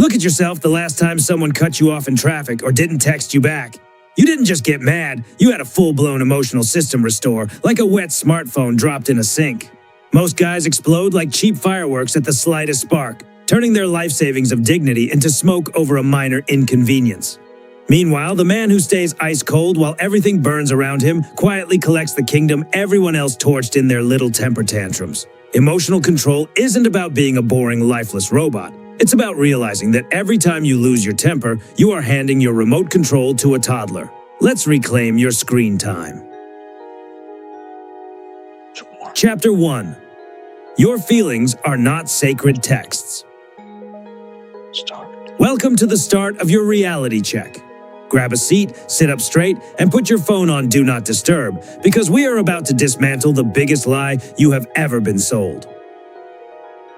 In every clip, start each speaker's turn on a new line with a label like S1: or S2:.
S1: Look at yourself the last time someone cut you off in traffic or didn't text you back. You didn't just get mad, you had a full-blown emotional system restore, like a wet smartphone dropped in a sink. Most guys explode like cheap fireworks at the slightest spark, turning their life savings of dignity into smoke over a minor inconvenience. Meanwhile, the man who stays ice cold while everything burns around him quietly collects the kingdom everyone else torched in their little temper tantrums. Emotional control isn't about being a boring, lifeless robot. It's about realizing that every time you lose your temper, you are handing your remote control to a toddler. Let's reclaim your screen time. Chapter 1. Your feelings are not sacred texts. Welcome to the start of your reality check. Grab a seat, sit up straight, and put your phone on Do Not Disturb, because we are about to dismantle the biggest lie you have ever been sold.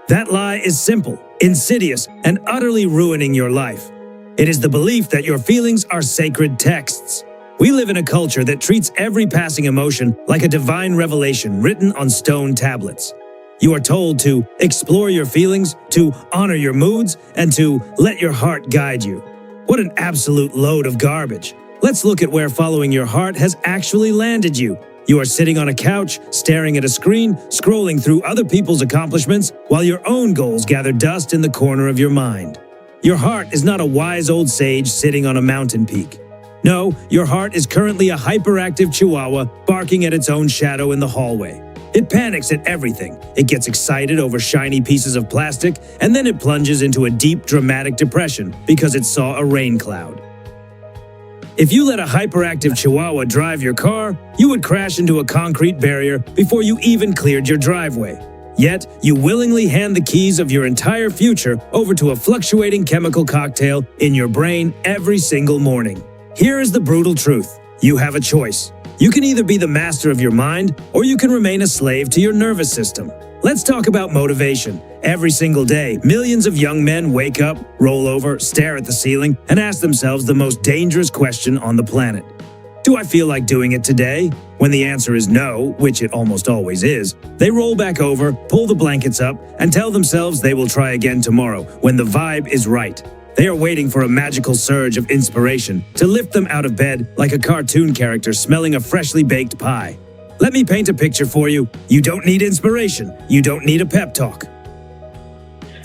S1: That lie is simple, insidious, and utterly ruining your life. It is the belief that your feelings are sacred texts. We live in a culture that treats every passing emotion like a divine revelation written on stone tablets. You are told to explore your feelings, to honor your moods, and to let your heart guide you. What an absolute load of garbage. Let's look at where following your heart has actually landed you. You are sitting on a couch, staring at a screen, scrolling through other people's accomplishments, while your own goals gather dust in the corner of your mind. Your heart is not a wise old sage sitting on a mountain peak. No, your heart is currently a hyperactive chihuahua barking at its own shadow in the hallway. It panics at everything. It gets excited over shiny pieces of plastic, and then it plunges into a deep, dramatic depression because it saw a rain cloud. If you let a hyperactive chihuahua drive your car, you would crash into a concrete barrier before you even cleared your driveway. Yet, you willingly hand the keys of your entire future over to a fluctuating chemical cocktail in your brain every single morning. Here is the brutal truth. You have a choice. You can either be the master of your mind, or you can remain a slave to your nervous system. Let's talk about motivation. Every single day, millions of young men wake up, roll over, stare at the ceiling, and ask themselves the most dangerous question on the planet. Do I feel like doing it today? When the answer is no, which it almost always is, they roll back over, pull the blankets up, and tell themselves they will try again tomorrow when the vibe is right. They are waiting for a magical surge of inspiration to lift them out of bed like a cartoon character smelling a freshly baked pie. Let me paint a picture for you. You don't need inspiration. You don't need a pep talk.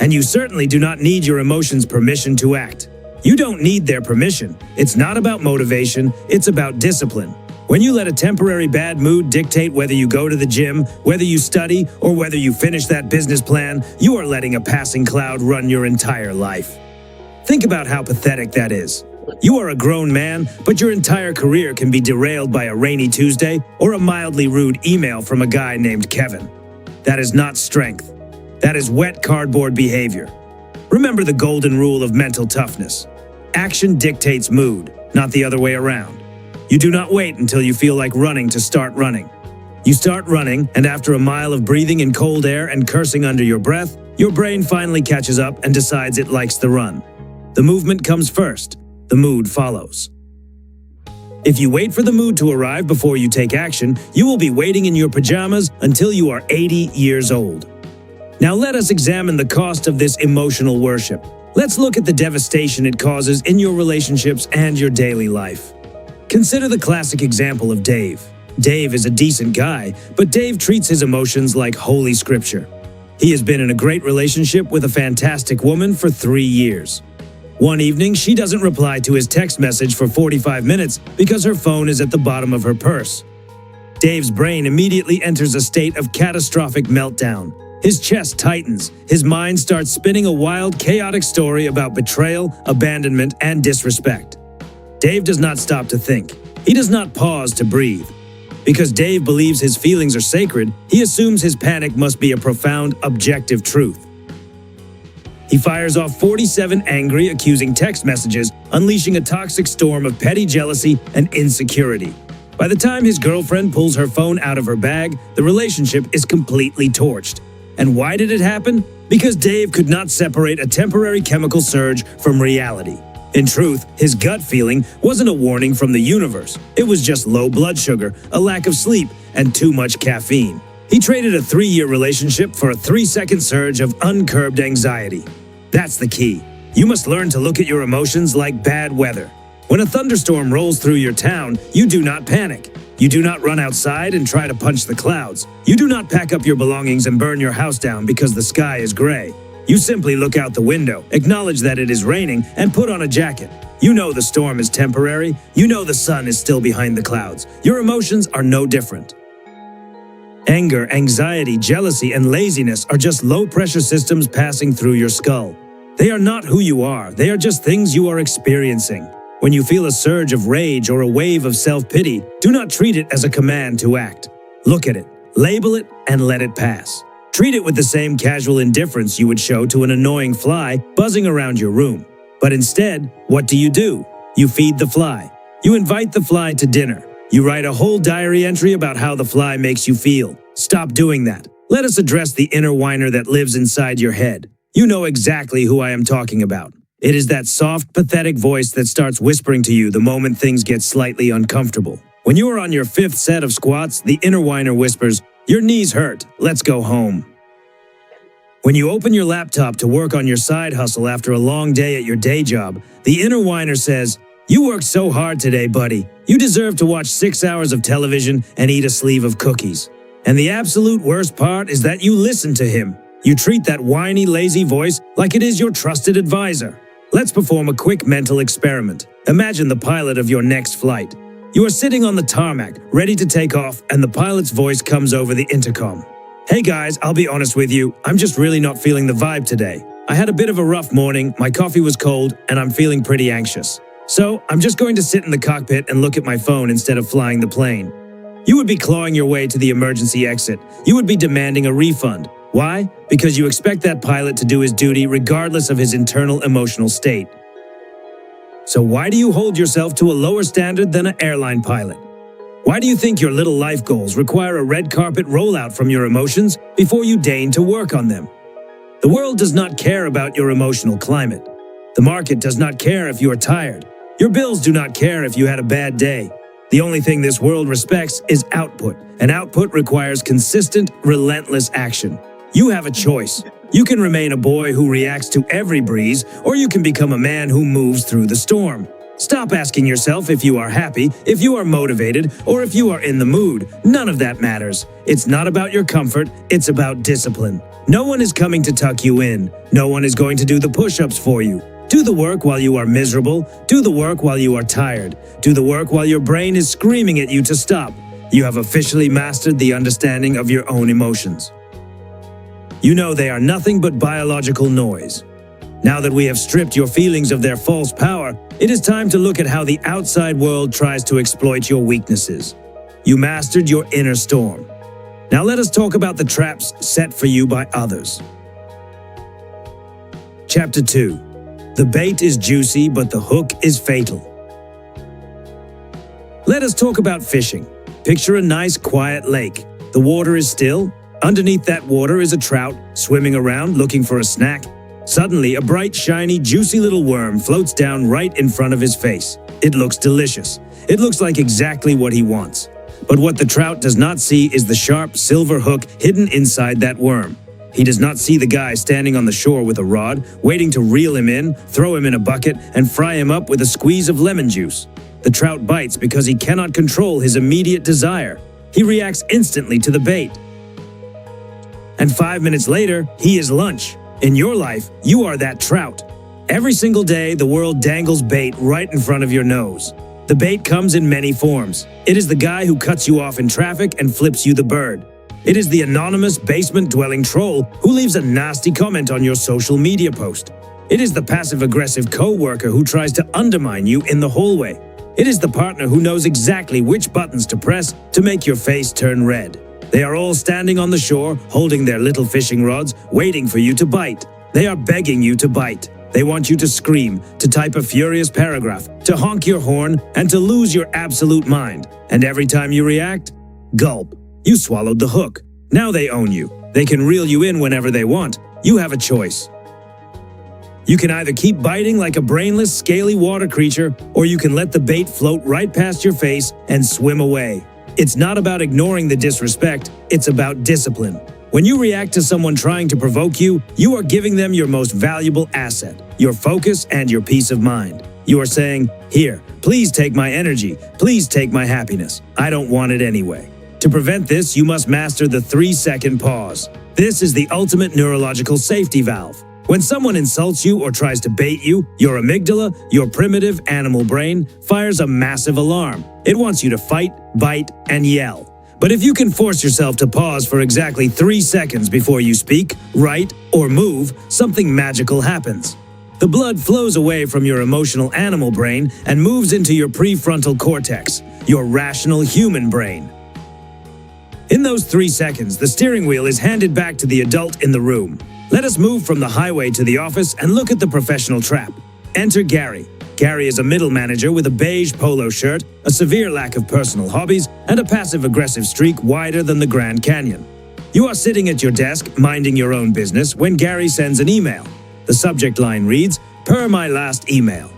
S1: And you certainly do not need your emotions' permission to act. You don't need their permission. It's not about motivation, it's about discipline. When you let a temporary bad mood dictate whether you go to the gym, whether you study, or whether you finish that business plan, you are letting a passing cloud run your entire life. Think about how pathetic that is. You are a grown man, but your entire career can be derailed by a rainy Tuesday or a mildly rude email from a guy named Kevin. That is not strength. That is wet cardboard behavior. Remember the golden rule of mental toughness. Action dictates mood, not the other way around. You do not wait until you feel like running to start running. You start running, and after a mile of breathing in cold air and cursing under your breath, your brain finally catches up and decides it likes the run. The movement comes first. The mood follows. If you wait for the mood to arrive before you take action, you will be waiting in your pajamas until you are 80 years old. Now let us examine the cost of this emotional worship. Let's look at the devastation it causes in your relationships and your daily life. Consider the classic example of Dave. Dave is a decent guy, but Dave treats his emotions like holy scripture. He has been in a great relationship with a fantastic woman for 3 years. One evening, she doesn't reply to his text message for 45 minutes because her phone is at the bottom of her purse. Dave's brain immediately enters a state of catastrophic meltdown. His chest tightens. His mind starts spinning a wild, chaotic story about betrayal, abandonment, and disrespect. Dave does not stop to think. He does not pause to breathe. Because Dave believes his feelings are sacred, he assumes his panic must be a profound, objective truth. He fires off 47 angry, accusing text messages, unleashing a toxic storm of petty jealousy and insecurity. By the time his girlfriend pulls her phone out of her bag, the relationship is completely torched. And why did it happen? Because Dave could not separate a temporary chemical surge from reality. In truth, his gut feeling wasn't a warning from the universe. It was just low blood sugar, a lack of sleep, and too much caffeine. He traded a 3-year relationship for a 3-second surge of uncurbed anxiety. That's the key. You must learn to look at your emotions like bad weather. When a thunderstorm rolls through your town, you do not panic. You do not run outside and try to punch the clouds. You do not pack up your belongings and burn your house down because the sky is gray. You simply look out the window, acknowledge that it is raining, and put on a jacket. You know the storm is temporary. You know the sun is still behind the clouds. Your emotions are no different. Anger, anxiety, jealousy, and laziness are just low-pressure systems passing through your skull. They are not who you are. They are just things you are experiencing. When you feel a surge of rage or a wave of self-pity, do not treat it as a command to act. Look at it, label it, and let it pass. Treat it with the same casual indifference you would show to an annoying fly buzzing around your room. But instead, what do? You feed the fly. You invite the fly to dinner. You write a whole diary entry about how the fly makes you feel. Stop doing that. Let us address the inner whiner that lives inside your head. You know exactly who I am talking about. It is that soft, pathetic voice that starts whispering to you the moment things get slightly uncomfortable. When you are on your 5th set of squats, the inner whiner whispers, "Your knees hurt, let's go home." When you open your laptop to work on your side hustle after a long day at your day job, the inner whiner says, "You worked so hard today, buddy. You deserve to watch 6 hours of television and eat a sleeve of cookies." And the absolute worst part is that you listen to him. You treat that whiny, lazy voice like it is your trusted advisor. Let's perform a quick mental experiment. Imagine the pilot of your next flight. You are sitting on the tarmac, ready to take off, and the pilot's voice comes over the intercom. "Hey guys, I'll be honest with you, I'm just really not feeling the vibe today. I had a bit of a rough morning, my coffee was cold, and I'm feeling pretty anxious. So, I'm just going to sit in the cockpit and look at my phone instead of flying the plane." You would be clawing your way to the emergency exit. You would be demanding a refund. Why? Because you expect that pilot to do his duty regardless of his internal emotional state. So why do you hold yourself to a lower standard than an airline pilot? Why do you think your little life goals require a red carpet rollout from your emotions before you deign to work on them? The world does not care about your emotional climate. The market does not care if you are tired. Your bills do not care if you had a bad day. The only thing this world respects is output, and output requires consistent, relentless action. You have a choice. You can remain a boy who reacts to every breeze, or you can become a man who moves through the storm. Stop asking yourself if you are happy, if you are motivated, or if you are in the mood. None of that matters. It's not about your comfort, it's about discipline. No one is coming to tuck you in. No one is going to do the push-ups for you. Do the work while you are miserable. Do the work while you are tired. Do the work while your brain is screaming at you to stop. You have officially mastered the understanding of your own emotions. You know they are nothing but biological noise. Now that we have stripped your feelings of their false power, it is time to look at how the outside world tries to exploit your weaknesses. You mastered your inner storm. Now let us talk about the traps set for you by others. Chapter 2. The bait is juicy, but the hook is fatal. Let us talk about fishing. Picture a nice, quiet lake. The water is still. Underneath that water is a trout, swimming around looking for a snack. Suddenly, a bright, shiny, juicy little worm floats down right in front of his face. It looks delicious. It looks like exactly what he wants. But what the trout does not see is the sharp, silver hook hidden inside that worm. He does not see the guy standing on the shore with a rod, waiting to reel him in, throw him in a bucket, and fry him up with a squeeze of lemon juice. The trout bites because he cannot control his immediate desire. He reacts instantly to the bait. And 5 minutes later, he is lunch. In your life, you are that trout. Every single day, the world dangles bait right in front of your nose. The bait comes in many forms. It is the guy who cuts you off in traffic and flips you the bird. It is the anonymous basement-dwelling troll who leaves a nasty comment on your social media post. It is the passive-aggressive co-worker who tries to undermine you in the hallway. It is the partner who knows exactly which buttons to press to make your face turn red. They are all standing on the shore, holding their little fishing rods, waiting for you to bite. They are begging you to bite. They want you to scream, to type a furious paragraph, to honk your horn, and to lose your absolute mind. And every time you react, gulp. You swallowed the hook. Now they own you. They can reel you in whenever they want. You have a choice. You can either keep biting like a brainless, scaly water creature, or you can let the bait float right past your face and swim away. It's not about ignoring the disrespect, it's about discipline. When you react to someone trying to provoke you, you are giving them your most valuable asset, your focus and your peace of mind. You are saying, "Here, please take my energy, please take my happiness. I don't want it anyway." To prevent this, you must master the 3-second pause. This is the ultimate neurological safety valve. When someone insults you or tries to bait you, your amygdala, your primitive animal brain, fires a massive alarm. It wants you to fight, bite, and yell. But if you can force yourself to pause for exactly 3 seconds before you speak, write, or move, something magical happens. The blood flows away from your emotional animal brain and moves into your prefrontal cortex, your rational human brain. In those 3 seconds, the steering wheel is handed back to the adult in the room. Let us move from the highway to the office and look at the professional trap. Enter Gary. Gary is a middle manager with a beige polo shirt, a severe lack of personal hobbies, and a passive-aggressive streak wider than the Grand Canyon. You are sitting at your desk, minding your own business, when Gary sends an email. The subject line reads, "Per my last email."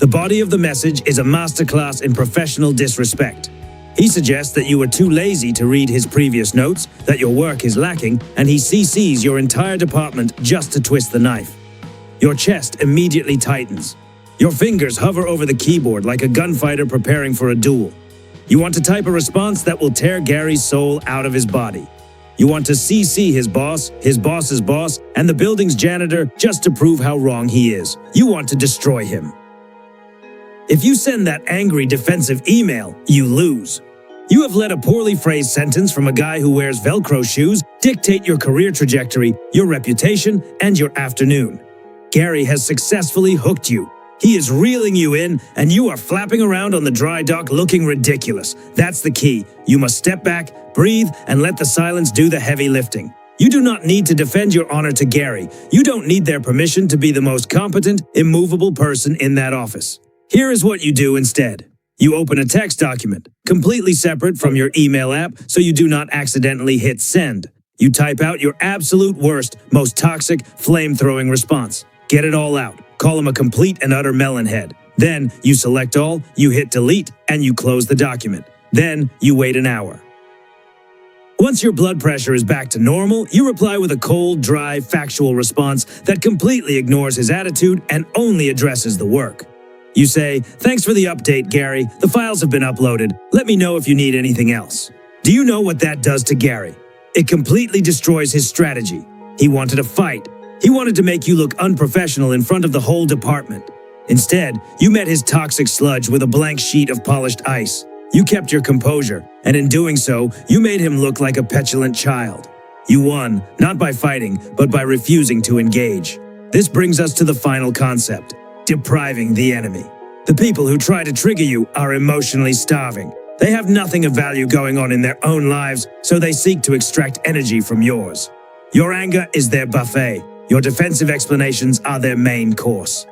S1: The body of the message is a masterclass in professional disrespect. He suggests that you were too lazy to read his previous notes, that your work is lacking, and he CCs your entire department just to twist the knife. Your chest immediately tightens. Your fingers hover over the keyboard like a gunfighter preparing for a duel. You want to type a response that will tear Gary's soul out of his body. You want to CC his boss's boss, and the building's janitor just to prove how wrong he is. You want to destroy him. If you send that angry, defensive email, you lose. You have let a poorly phrased sentence from a guy who wears Velcro shoes dictate your career trajectory, your reputation, and your afternoon. Gary has successfully hooked you. He is reeling you in, and you are flapping around on the dry dock looking ridiculous. That's the key. You must step back, breathe, and let the silence do the heavy lifting. You do not need to defend your honor to Gary. You don't need their permission to be the most competent, immovable person in that office. Here is what you do instead. You open a text document, completely separate from your email app so you do not accidentally hit send. You type out your absolute worst, most toxic, flame-throwing response. Get it all out. Call him a complete and utter melonhead. Then you select all, you hit delete, and you close the document. Then you wait an hour. Once your blood pressure is back to normal, you reply with a cold, dry, factual response that completely ignores his attitude and only addresses the work. You say, "Thanks for the update, Gary. The files have been uploaded. Let me know if you need anything else." Do you know what that does to Gary? It completely destroys his strategy. He wanted a fight. He wanted to make you look unprofessional in front of the whole department. Instead, you met his toxic sludge with a blank sheet of polished ice. You kept your composure, and in doing so, you made him look like a petulant child. You won, not by fighting, but by refusing to engage. This brings us to the final concept: depriving the enemy. The people who try to trigger you are emotionally starving. They have nothing of value going on in their own lives, so they seek to extract energy from yours. Your anger is their buffet. Your defensive explanations are their main course.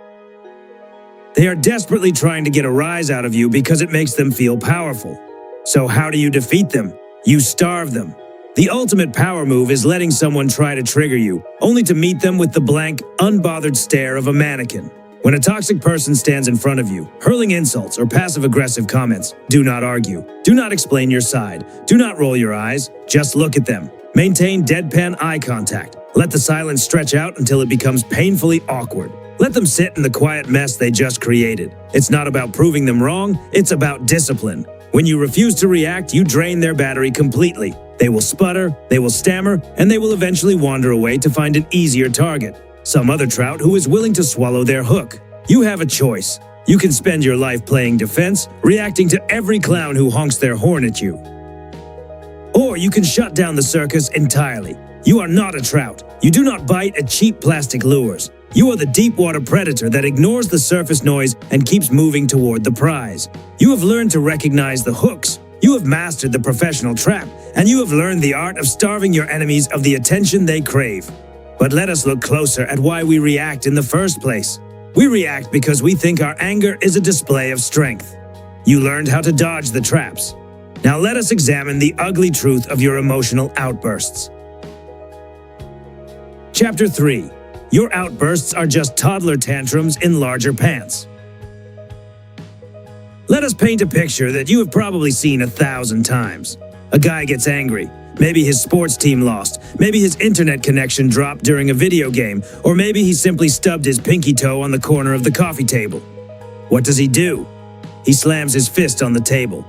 S1: They are desperately trying to get a rise out of you because it makes them feel powerful. So how do you defeat them? You starve them. The ultimate power move is letting someone try to trigger you, only to meet them with the blank, unbothered stare of a mannequin. When a toxic person stands in front of you, hurling insults or passive-aggressive comments, do not argue. Do not explain your side. Do not roll your eyes. Just look at them. Maintain deadpan eye contact. Let the silence stretch out until it becomes painfully awkward. Let them sit in the quiet mess they just created. It's not about proving them wrong, it's about discipline. When you refuse to react, you drain their battery completely. They will sputter, they will stammer, and they will eventually wander away to find an easier target. Some other trout who is willing to swallow their hook. You have a choice. You can spend your life playing defense, reacting to every clown who honks their horn at you. Or you can shut down the circus entirely. You are not a trout. You do not bite at cheap plastic lures. You are the deep-water predator that ignores the surface noise and keeps moving toward the prize. You have learned to recognize the hooks. You have mastered the professional trap, and you have learned the art of starving your enemies of the attention they crave. But let us look closer at why we react in the first place. We react because we think our anger is a display of strength. You learned how to dodge the traps. Now let us examine the ugly truth of your emotional outbursts. Chapter 3. Your outbursts are just toddler tantrums in larger pants. Let us paint a picture that you have probably seen 1,000 times. A guy gets angry, Maybe his sports team lost. Maybe his internet connection dropped during a video game. Or maybe he simply stubbed his pinky toe on the corner of the coffee table. What does he do? He slams his fist on the table.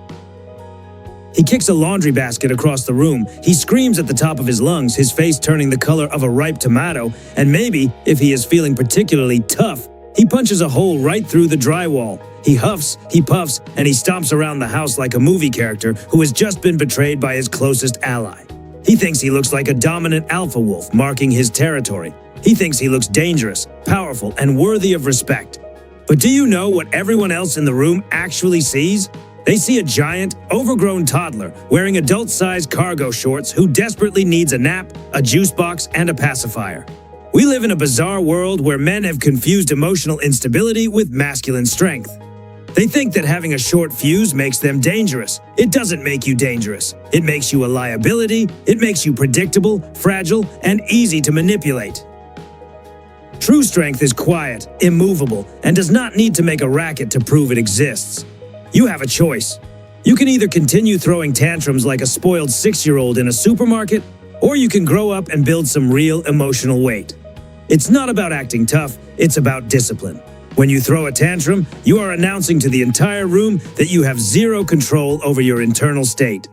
S1: He kicks a laundry basket across the room. He screams at the top of his lungs, his face turning the color of a ripe tomato. And maybe, if he is feeling particularly tough, he punches a hole right through the drywall. He huffs, he puffs, and he stomps around the house like a movie character who has just been betrayed by his closest ally. He thinks he looks like a dominant alpha wolf marking his territory. He thinks he looks dangerous, powerful, and worthy of respect. But do you know what everyone else in the room actually sees? They see a giant, overgrown toddler wearing adult-sized cargo shorts who desperately needs a nap, a juice box, and a pacifier. We live in a bizarre world where men have confused emotional instability with masculine strength. They think that having a short fuse makes them dangerous. It doesn't make you dangerous. It makes you a liability, it makes you predictable, fragile, and easy to manipulate. True strength is quiet, immovable, and does not need to make a racket to prove it exists. You have a choice. You can either continue throwing tantrums like a spoiled 6-year-old in a supermarket, or you can grow up and build some real emotional weight. It's not about acting tough, it's about discipline. When you throw a tantrum, you are announcing to the entire room that you have zero control over your internal state.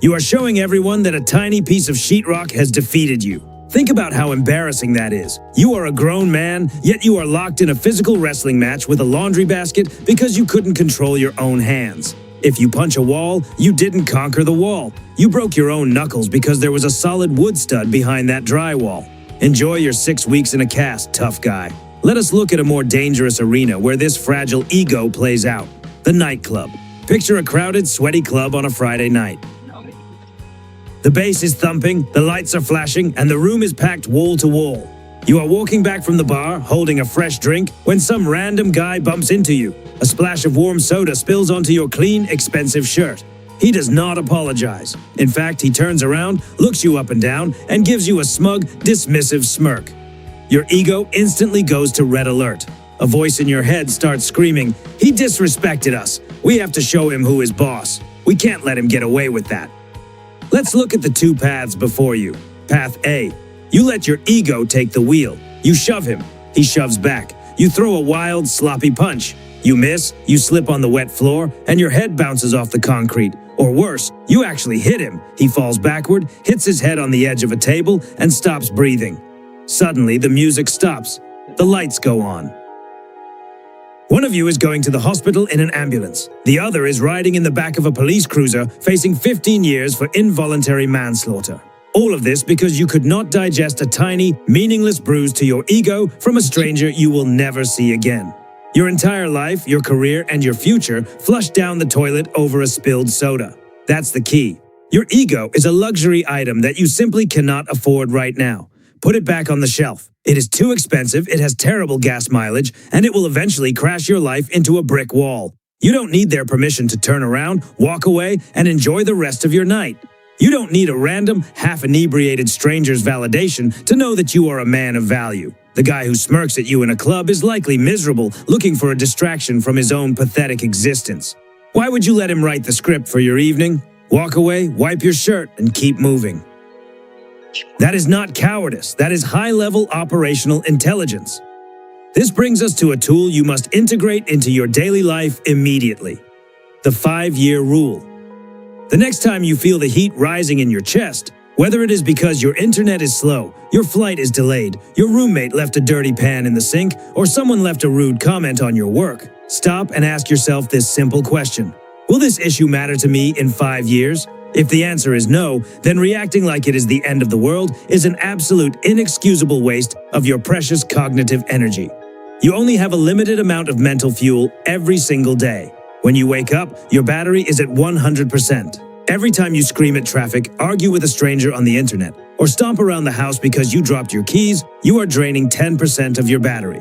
S1: You are showing everyone that a tiny piece of sheetrock has defeated you. Think about how embarrassing that is. You are a grown man, yet you are locked in a physical wrestling match with a laundry basket because you couldn't control your own hands. If you punch a wall, you didn't conquer the wall. You broke your own knuckles because there was a solid wood stud behind that drywall. Enjoy your 6 weeks in a cast, tough guy. Let us look at a more dangerous arena where this fragile ego plays out. The nightclub. Picture a crowded, sweaty club on a Friday night. The bass is thumping, the lights are flashing, and the room is packed wall to wall. You are walking back from the bar, holding a fresh drink, when some random guy bumps into you. A splash of warm soda spills onto your clean, expensive shirt. He does not apologize. In fact, he turns around, looks you up and down, and gives you a smug, dismissive smirk. Your ego instantly goes to red alert. A voice in your head starts screaming, "He disrespected us. We have to show him who is boss. We can't let him get away with that." Let's look at the two paths before you. Path A. You let your ego take the wheel. You shove him. He shoves back. You throw a wild, sloppy punch. You miss, you slip on the wet floor, and your head bounces off the concrete. Or worse, you actually hit him. He falls backward, hits his head on the edge of a table, and stops breathing. Suddenly, the music stops. The lights go on. One of you is going to the hospital in an ambulance. The other is riding in the back of a police cruiser, facing 15 years for involuntary manslaughter. All of this because you could not digest a tiny, meaningless bruise to your ego from a stranger you will never see again. Your entire life, your career, and your future flushed down the toilet over a spilled soda. That's the key. Your ego is a luxury item that you simply cannot afford right now. Put it back on the shelf. It is too expensive, it has terrible gas mileage, and it will eventually crash your life into a brick wall. You don't need their permission to turn around, walk away, and enjoy the rest of your night. You don't need a random, half-inebriated stranger's validation to know that you are a man of value. The guy who smirks at you in a club is likely miserable, looking for a distraction from his own pathetic existence. Why would you let him write the script for your evening? Walk away, wipe your shirt, and keep moving. That is not cowardice, that is high-level operational intelligence. This brings us to a tool you must integrate into your daily life immediately. The 5-year rule. The next time you feel the heat rising in your chest, whether it is because your internet is slow, your flight is delayed, your roommate left a dirty pan in the sink, or someone left a rude comment on your work, stop and ask yourself this simple question. Will this issue matter to me in 5 years? If the answer is no, then reacting like it is the end of the world is an absolute inexcusable waste of your precious cognitive energy. You only have a limited amount of mental fuel every single day. When you wake up, your battery is at 100%. Every time you scream at traffic, argue with a stranger on the internet, or stomp around the house because you dropped your keys, you are draining 10% of your battery.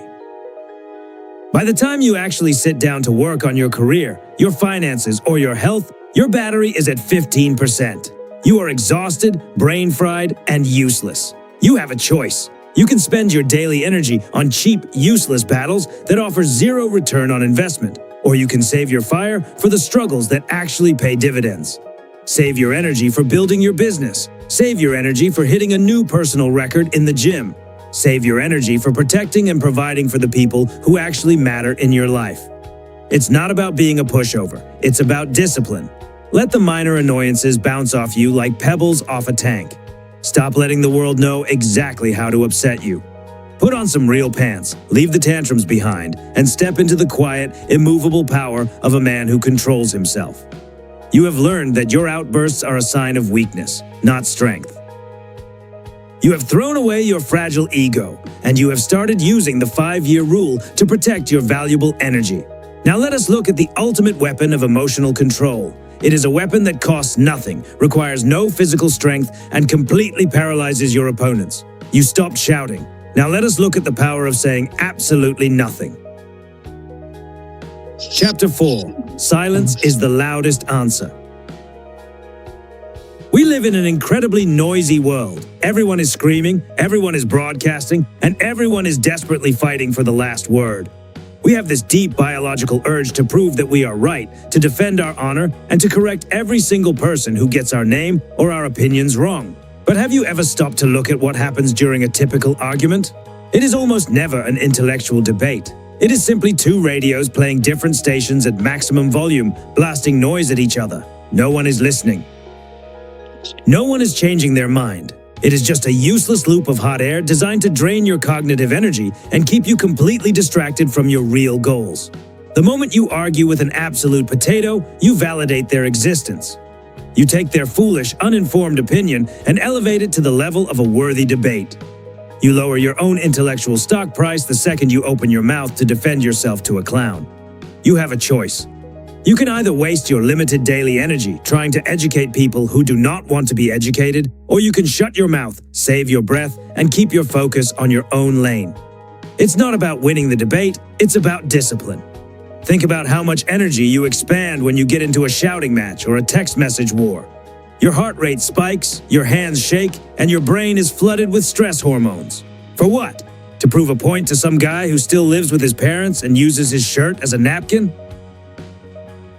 S1: By the time you actually sit down to work on your career, your finances, or your health, your battery is at 15%. You are exhausted, brain-fried, and useless. You have a choice. You can spend your daily energy on cheap, useless battles that offer zero return on investment, or you can save your fire for the struggles that actually pay dividends. Save your energy for building your business. Save your energy for hitting a new personal record in the gym. Save your energy for protecting and providing for the people who actually matter in your life. It's not about being a pushover, it's about discipline. Let the minor annoyances bounce off you like pebbles off a tank. Stop letting the world know exactly how to upset you. Put on some real pants, leave the tantrums behind, and step into the quiet, immovable power of a man who controls himself. You have learned that your outbursts are a sign of weakness, not strength. You have thrown away your fragile ego, and you have started using the 5-year rule to protect your valuable energy. Now let us look at the ultimate weapon of emotional control. It is a weapon that costs nothing, requires no physical strength, and completely paralyzes your opponents. You stopped shouting. Now let us look at the power of saying absolutely nothing. Chapter 4. Silence is the loudest answer. We live in an incredibly noisy world. Everyone is screaming, everyone is broadcasting, and everyone is desperately fighting for the last word. We have this deep biological urge to prove that we are right, to defend our honor, and to correct every single person who gets our name or our opinions wrong. But have you ever stopped to look at what happens during a typical argument? It is almost never an intellectual debate. It is simply two radios playing different stations at maximum volume, blasting noise at each other. No one is listening. No one is changing their mind. It is just a useless loop of hot air designed to drain your cognitive energy and keep you completely distracted from your real goals. The moment you argue with an absolute potato, you validate their existence. You take their foolish, uninformed opinion and elevate it to the level of a worthy debate. You lower your own intellectual stock price the second you open your mouth to defend yourself to a clown. You have a choice. You can either waste your limited daily energy trying to educate people who do not want to be educated, or you can shut your mouth, save your breath, and keep your focus on your own lane. It's not about winning the debate, it's about discipline. Think about how much energy you expand when you get into a shouting match or a text message war. Your heart rate spikes, your hands shake, and your brain is flooded with stress hormones. For what? To prove a point to some guy who still lives with his parents and uses his shirt as a napkin?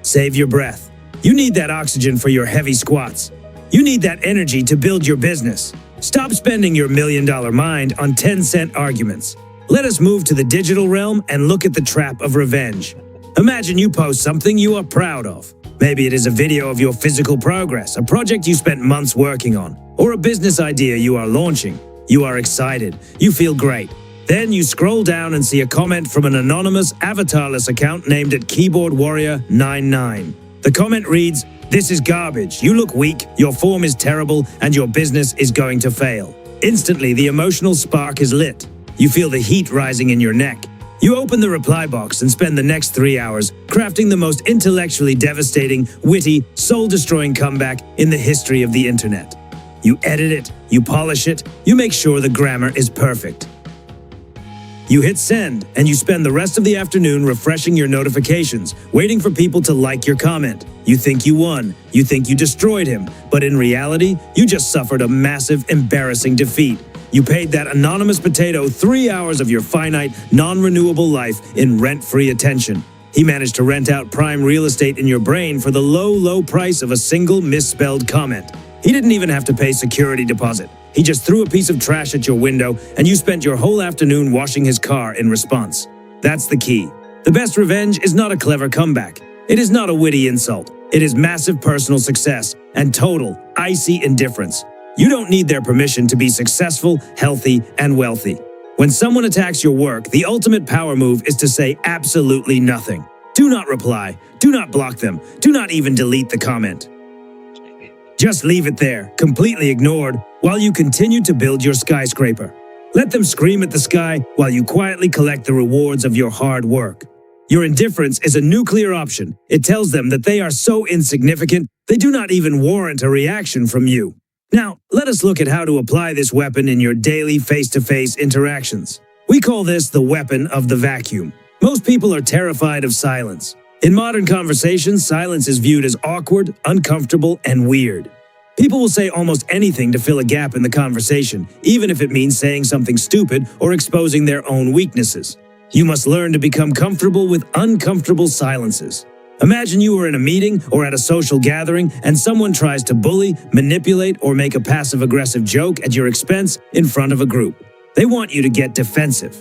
S1: Save your breath. You need that oxygen for your heavy squats. You need that energy to build your business. Stop spending your million-dollar mind on 10-cent arguments. Let us move to the digital realm and look at the trap of revenge. Imagine you post something you are proud of. Maybe it is a video of your physical progress, a project you spent months working on, or a business idea you are launching. You are excited. You feel great. Then you scroll down and see a comment from an anonymous, avatarless account named at Keyboard Warrior 99. The comment reads, "This is garbage. You look weak, your form is terrible, and your business is going to fail." Instantly, the emotional spark is lit. You feel the heat rising in your neck. You open the reply box and spend the next 3 hours crafting the most intellectually devastating, witty, soul-destroying comeback in the history of the internet. You edit it, you polish it, you make sure the grammar is perfect. You hit send, and you spend the rest of the afternoon refreshing your notifications, waiting for people to like your comment. You think you won, you think you destroyed him, but in reality, you just suffered a massive, embarrassing defeat. You paid that anonymous potato 3 hours of your finite, non-renewable life in rent-free attention. He managed to rent out prime real estate in your brain for the low, low price of a single misspelled comment. He didn't even have to pay security deposit. He just threw a piece of trash at your window, and you spent your whole afternoon washing his car in response. That's the key. The best revenge is not a clever comeback. It is not a witty insult. It is massive personal success and total, icy indifference. You don't need their permission to be successful, healthy, and wealthy. When someone attacks your work, the ultimate power move is to say absolutely nothing. Do not reply. Do not block them. Do not even delete the comment. Just leave it there, completely ignored, while you continue to build your skyscraper. Let them scream at the sky while you quietly collect the rewards of your hard work. Your indifference is a nuclear option. It tells them that they are so insignificant, they do not even warrant a reaction from you. Now, let us look at how to apply this weapon in your daily face-to-face interactions. We call this the weapon of the vacuum. Most people are terrified of silence. In modern conversations, silence is viewed as awkward, uncomfortable, and weird. People will say almost anything to fill a gap in the conversation, even if it means saying something stupid or exposing their own weaknesses. You must learn to become comfortable with uncomfortable silences. Imagine you were in a meeting or at a social gathering and someone tries to bully, manipulate, or make a passive-aggressive joke at your expense in front of a group. They want you to get defensive.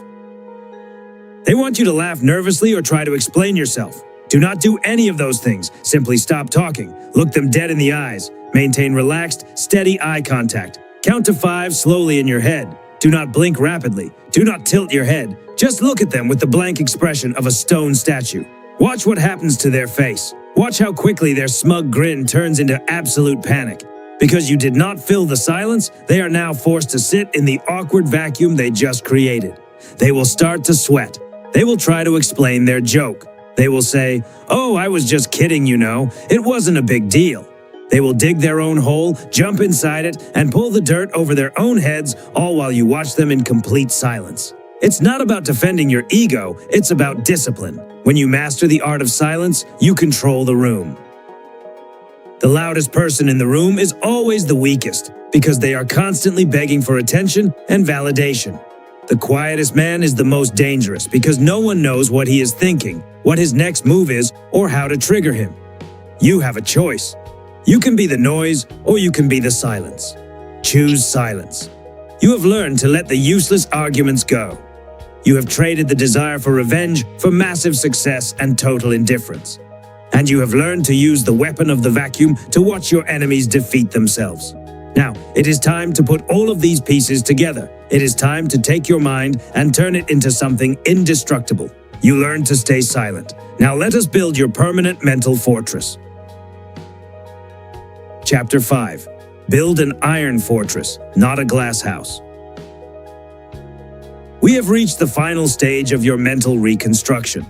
S1: They want you to laugh nervously or try to explain yourself. Do not do any of those things. Simply stop talking. Look them dead in the eyes. Maintain relaxed, steady eye contact. Count to 5 slowly in your head. Do not blink rapidly. Do not tilt your head. Just look at them with the blank expression of a stone statue. Watch what happens to their face. Watch how quickly their smug grin turns into absolute panic. Because you did not fill the silence, they are now forced to sit in the awkward vacuum they just created. They will start to sweat. They will try to explain their joke. They will say, "Oh, I was just kidding, you know. It wasn't a big deal." They will dig their own hole, jump inside it, and pull the dirt over their own heads, all while you watch them in complete silence. It's not about defending your ego, it's about discipline. When you master the art of silence, you control the room. The loudest person in the room is always the weakest, because they are constantly begging for attention and validation. The quietest man is the most dangerous because no one knows what he is thinking, what his next move is, or how to trigger him. You have a choice. You can be the noise, or you can be the silence. Choose silence. You have learned to let the useless arguments go. You have traded the desire for revenge for massive success and total indifference. And you have learned to use the weapon of the vacuum to watch your enemies defeat themselves. Now, it is time to put all of these pieces together. It is time to take your mind and turn it into something indestructible. You learned to stay silent. Now let us build your permanent mental fortress. Chapter 5. Build an iron fortress, not a glass house. We have reached the final stage of your mental reconstruction.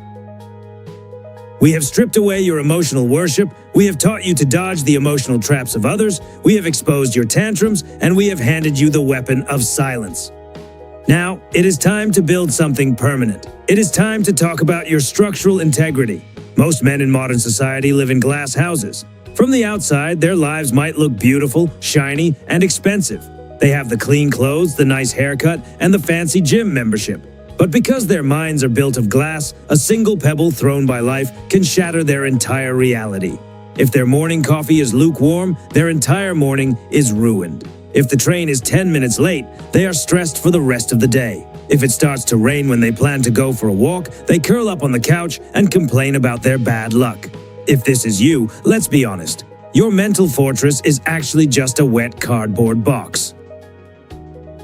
S1: We have stripped away your emotional worship, we have taught you to dodge the emotional traps of others, we have exposed your tantrums, and we have handed you the weapon of silence. Now, it is time to build something permanent. It is time to talk about your structural integrity. Most men in modern society live in glass houses. From the outside, their lives might look beautiful, shiny, and expensive. They have the clean clothes, the nice haircut, and the fancy gym membership. But because their minds are built of glass, a single pebble thrown by life can shatter their entire reality. If their morning coffee is lukewarm, their entire morning is ruined. If the train is 10 minutes late, they are stressed for the rest of the day. If it starts to rain when they plan to go for a walk, they curl up on the couch and complain about their bad luck. If this is you, let's be honest. Your mental fortress is actually just a wet cardboard box.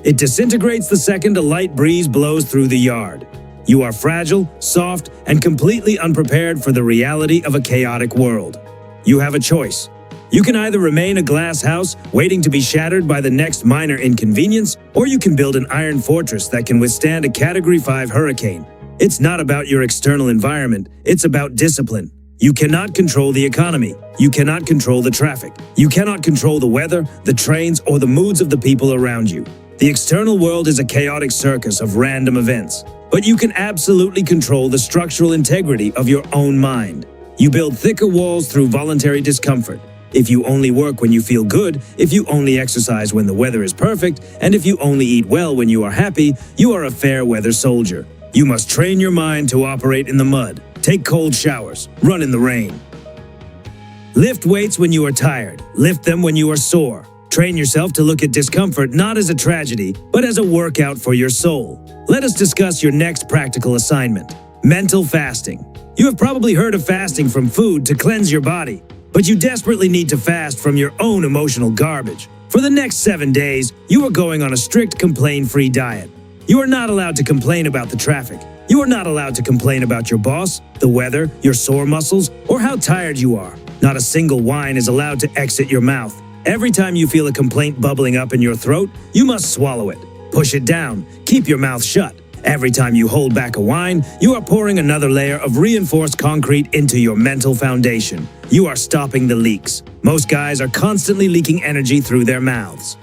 S1: It disintegrates the second a light breeze blows through the yard. You are fragile, soft, and completely unprepared for the reality of a chaotic world. You have a choice. You can either remain a glass house, waiting to be shattered by the next minor inconvenience, or you can build an iron fortress that can withstand a Category 5 hurricane. It's not about your external environment, it's about discipline. You cannot control the economy. You cannot control the traffic. You cannot control the weather, the trains, or the moods of the people around you. The external world is a chaotic circus of random events, but you can absolutely control the structural integrity of your own mind. You build thicker walls through voluntary discomfort. If you only work when you feel good, if you only exercise when the weather is perfect, and if you only eat well when you are happy, you are a fair weather soldier. You must train your mind to operate in the mud, take cold showers, run in the rain. Lift weights when you are tired, lift them when you are sore. Train yourself to look at discomfort not as a tragedy, but as a workout for your soul. Let us discuss your next practical assignment: mental fasting. You have probably heard of fasting from food to cleanse your body, but you desperately need to fast from your own emotional garbage. For the next 7 days, you are going on a strict complaint-free diet. You are not allowed to complain about the traffic. You are not allowed to complain about your boss, the weather, your sore muscles, or how tired you are. Not a single whine is allowed to exit your mouth. Every time you feel a complaint bubbling up in your throat, you must swallow it. Push it down. Keep your mouth shut. Every time you hold back a whine, you are pouring another layer of reinforced concrete into your mental foundation. You are stopping the leaks. Most guys are constantly leaking energy through their mouths.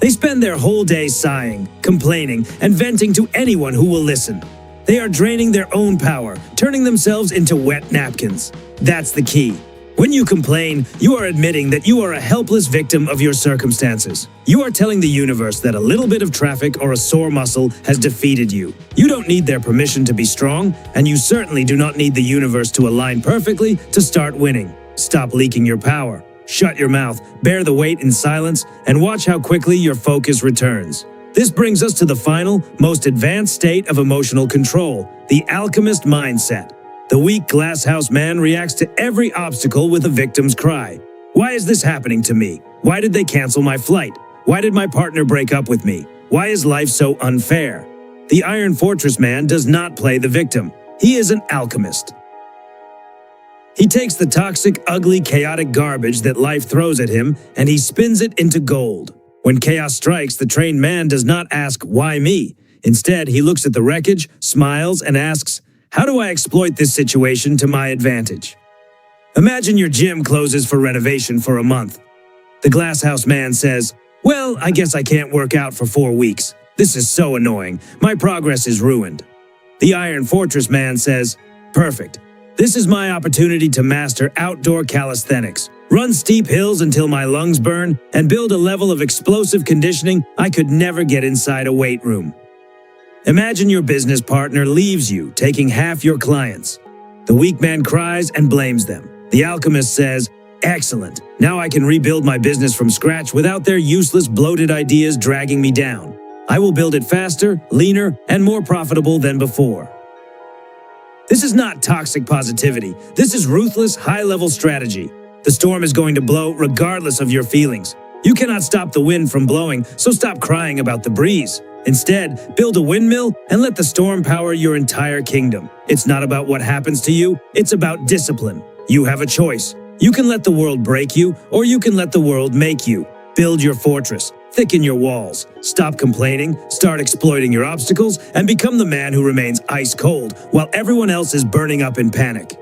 S1: They spend their whole day sighing, complaining, and venting to anyone who will listen. They are draining their own power, turning themselves into wet napkins. That's the key. When you complain, you are admitting that you are a helpless victim of your circumstances. You are telling the universe that a little bit of traffic or a sore muscle has defeated you. You don't need their permission to be strong, and you certainly do not need the universe to align perfectly to start winning. Stop leaking your power. Shut your mouth, bear the weight in silence, and watch how quickly your focus returns. This brings us to the final, most advanced state of emotional control, the alchemist mindset. The weak glasshouse man reacts to every obstacle with a victim's cry. Why is this happening to me? Why did they cancel my flight? Why did my partner break up with me? Why is life so unfair? The Iron Fortress man does not play the victim. He is an alchemist. He takes the toxic, ugly, chaotic garbage that life throws at him and he spins it into gold. When chaos strikes, the trained man does not ask, "Why me?" Instead, he looks at the wreckage, smiles, and asks, "How do I exploit this situation to my advantage?" Imagine your gym closes for renovation for a month. The glasshouse man says, "Well, I guess I can't work out for 4 weeks. This is so annoying. My progress is ruined." The Iron Fortress man says, "Perfect. This is my opportunity to master outdoor calisthenics, run steep hills until my lungs burn, and build a level of explosive conditioning I could never get inside a weight room." Imagine your business partner leaves you, taking half your clients. The weak man cries and blames them. The alchemist says, "Excellent. Now I can rebuild my business from scratch without their useless, bloated ideas dragging me down. I will build it faster, leaner, and more profitable than before." This is not toxic positivity. This is ruthless, high-level strategy. The storm is going to blow regardless of your feelings. You cannot stop the wind from blowing, so stop crying about the breeze. Instead, build a windmill and let the storm power your entire kingdom. It's not about what happens to you, it's about discipline. You have a choice. You can let the world break you, or you can let the world make you. Build your fortress, thicken your walls, stop complaining, start exploiting your obstacles, and become the man who remains ice cold while everyone else is burning up in panic.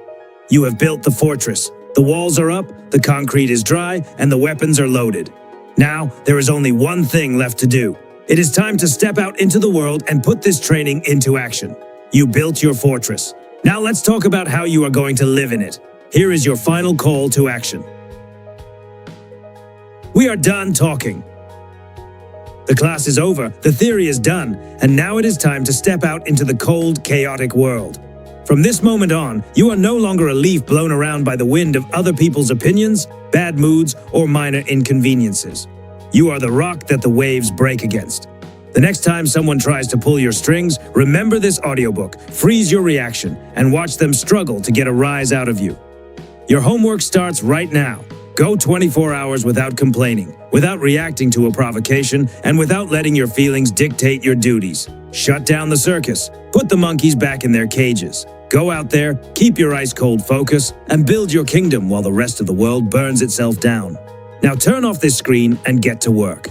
S1: You have built the fortress. The walls are up, the concrete is dry, and the weapons are loaded. Now, there is only one thing left to do. It is time to step out into the world and put this training into action. You built your fortress. Now let's talk about how you are going to live in it. Here is your final call to action. We are done talking. The class is over, the theory is done, and now it is time to step out into the cold, chaotic world. From this moment on, you are no longer a leaf blown around by the wind of other people's opinions, bad moods, or minor inconveniences. You are the rock that the waves break against. The next time someone tries to pull your strings, remember this audiobook, freeze your reaction, and watch them struggle to get a rise out of you. Your homework starts right now. Go 24 hours without complaining, without reacting to a provocation, and without letting your feelings dictate your duties. Shut down the circus. Put the monkeys back in their cages. Go out there, keep your ice-cold focus, and build your kingdom while the rest of the world burns itself down. Now turn off this screen and get to work.